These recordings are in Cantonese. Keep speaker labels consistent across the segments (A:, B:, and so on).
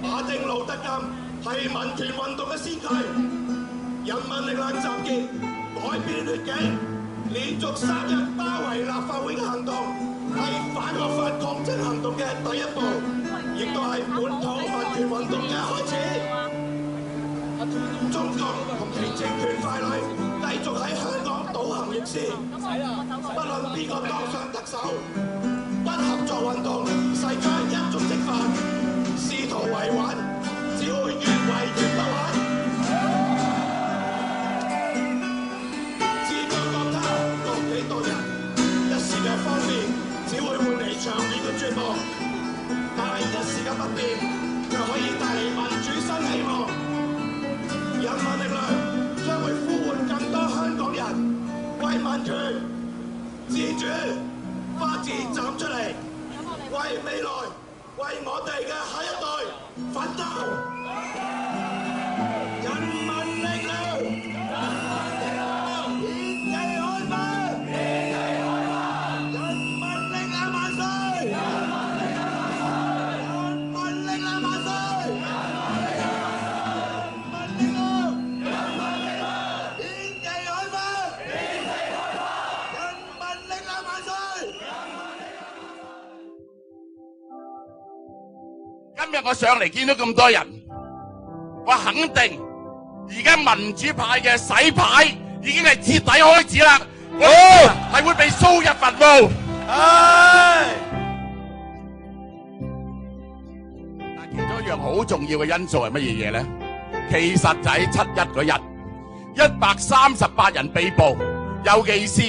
A: 馬丁路德金係民權運動嘅先驅，人民力量集結改變劣境，連續3日包圍立法會嘅行動係反惡法抗爭行動嘅第一步，亦都係本土民權運動嘅開始。中共同其政權傀儡繼續喺香港倒行逆施，不論邊個當上特首，不合作運動勢將一觸即發。試圖維穩，只會越圍越不穩。自覺覺他多幾多人，一時嘅方便，只會換嚟長遠嘅絕望。但係一時嘅不便，卻可以帶嚟民主新希望。人民力量將會呼喚更多香港人為民權、自主、法治站出嚟，為未來。為我哋嘅下一代奮鬥！人民力量，獻技開放！人民力量萬歲！人民力量萬歲！人民力量，獻技開放！人民力量萬歲！今日我上嚟見到咁多人，我肯定而家民主派嘅洗牌已經係徹底開始啦。好，係會被掃入墳墓。但其中一樣好重要嘅因素係乜嘢嘢咧？其實就喺7·1嗰日，138人被捕，尤其是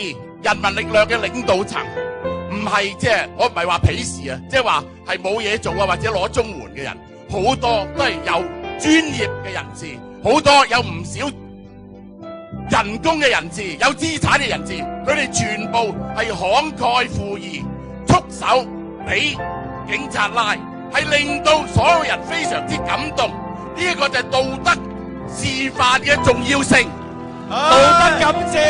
A: 人民力量嘅領導層。唔係我唔係話鄙視啊，即係話係冇嘢做啊，或者攞綜援嘅人，好多都係有專業嘅人士，好多有唔少人工嘅人士，有資產嘅人士，佢哋全部係慷慨赴義，束手俾警察拉，係令到所有人非常之感動。呢一個就係道德示範嘅重要性，道德感召。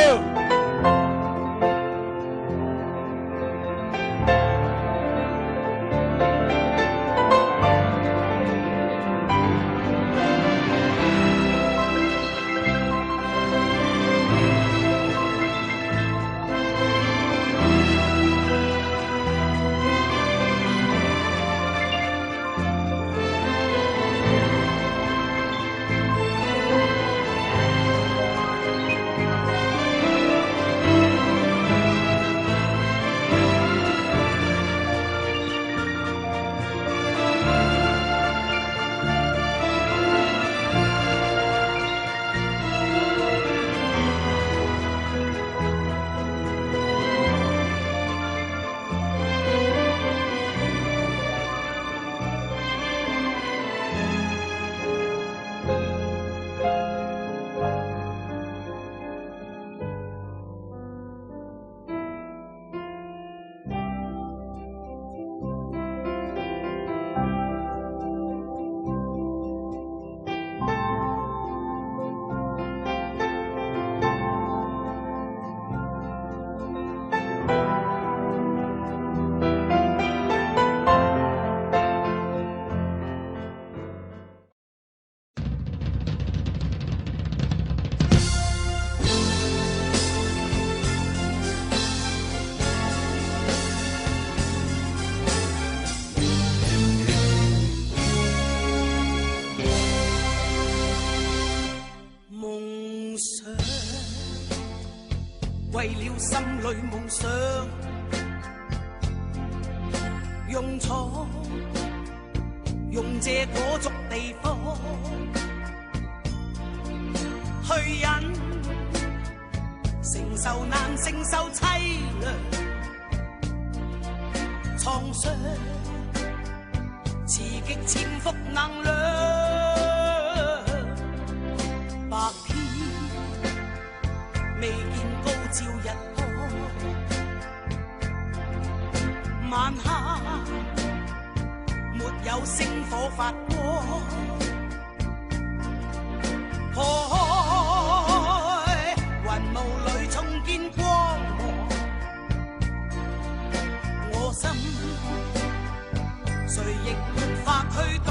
A: 為了心裏夢想，用錯用這裹足地方去忍，承受難承受凄涼創傷，刺激潛伏能量，白天未見過
B: 有星火發光，破開雲霧裏重見光芒，我心誰亦沒法去擋。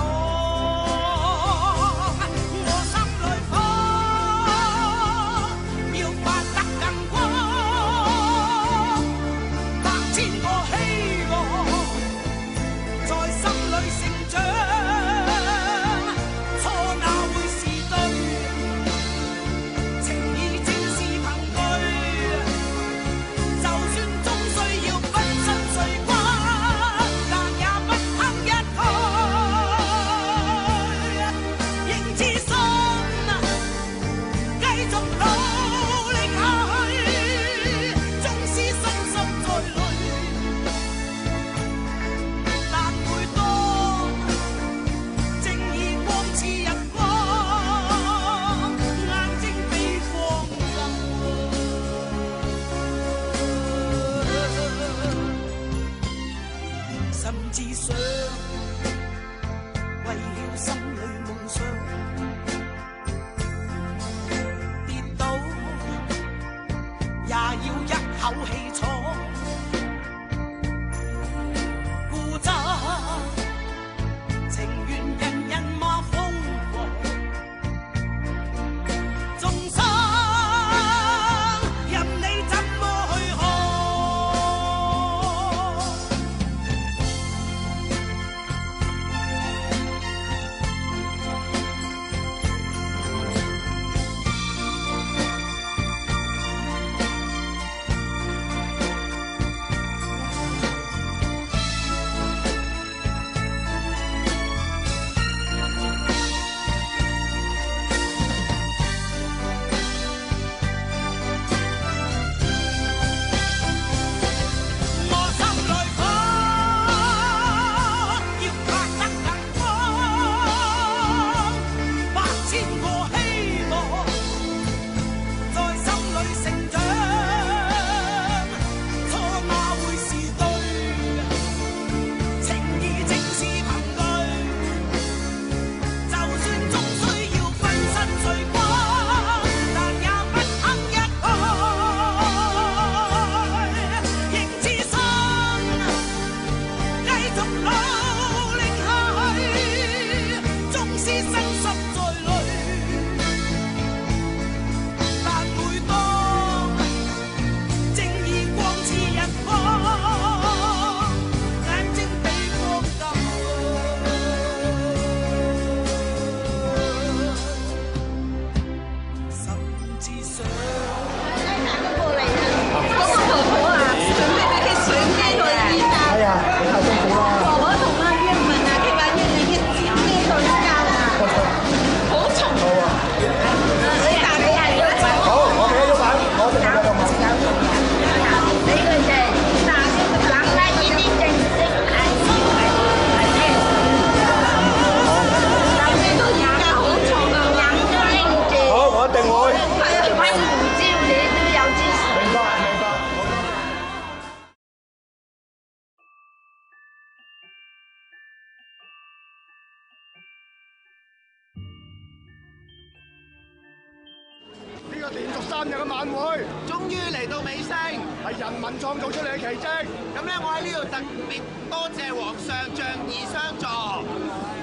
C: 連續3日嘅晚會，
D: 終於嚟到尾聲，
C: 係人民創造出嚟嘅奇蹟。
D: 咁咧，我喺呢度特別多謝皇上仗義相助。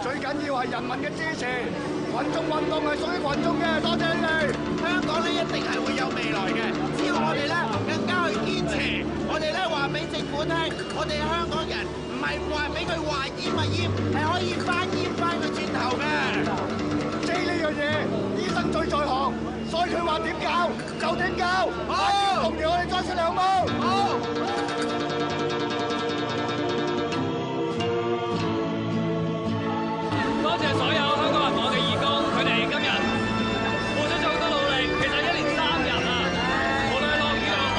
C: 最緊要係人民嘅支持，群眾運動係屬於群眾嘅，多謝你哋。
D: 香港咧一定係會有未來嘅，只要我哋咧更加去堅持，我哋咧話俾政府聽，我哋香港人唔係話俾佢話閹咪閹，係可以閹翻佢轉頭嘅。
C: 知呢樣嘢，醫生最在行。所以佢話點教就點教，好，同住我哋再出嚟好冇？好。
E: 多謝所有香港人網嘅義工，佢哋今日付出咗好多努力。其實1連3日啊，無論落雨又好，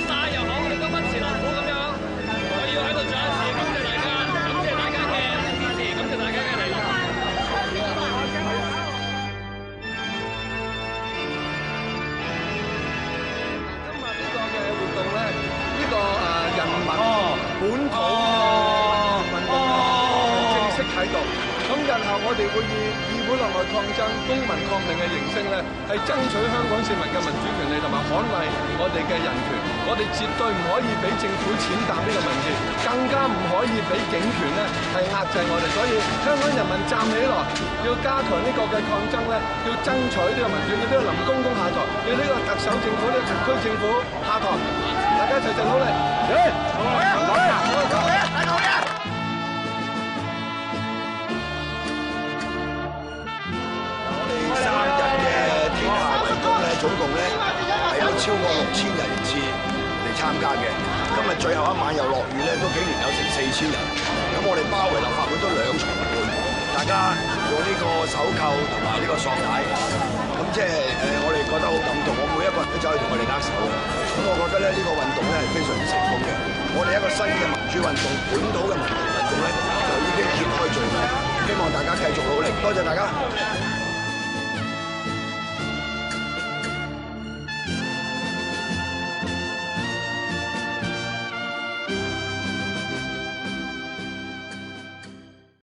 E: 曬又好，佢哋都不辭勞苦咁樣。我要喺度再一次感謝大家，感謝大家嘅支持，感謝大家嘅嚟臨。
F: 呢個度。咁日後我哋會以議會內外抗爭、公民抗命嘅形式咧，係爭取香港市民嘅民主權利同埋捍衞我哋嘅人權。我哋絕對唔可以俾政府踐踏呢個民主，更加唔可以俾警權咧係壓制我哋。所以香港人民站起來，要加強呢個嘅抗爭咧，要爭取呢個民主，要呢個林公公下台，要呢個特首政府、呢個特區政府下台。大家一齊努力！3
C: 日嘅天下圍攻咧，總共咧係有超過6000人次嚟參加嘅。今日最後一晚又落雨咧，都竟然有成4000人。咁我哋包圍立法會都2重半，大家用呢個手扣同埋呢個索帶，咁即係我哋覺得好感動。我每一個人都走去同我哋握手嘅。咁我覺得咧呢個運動咧係非常之成功嘅。我哋一個新嘅民主運動、本土嘅民主運動咧就已經揭開序幕。希望大家繼續努力，多謝大家。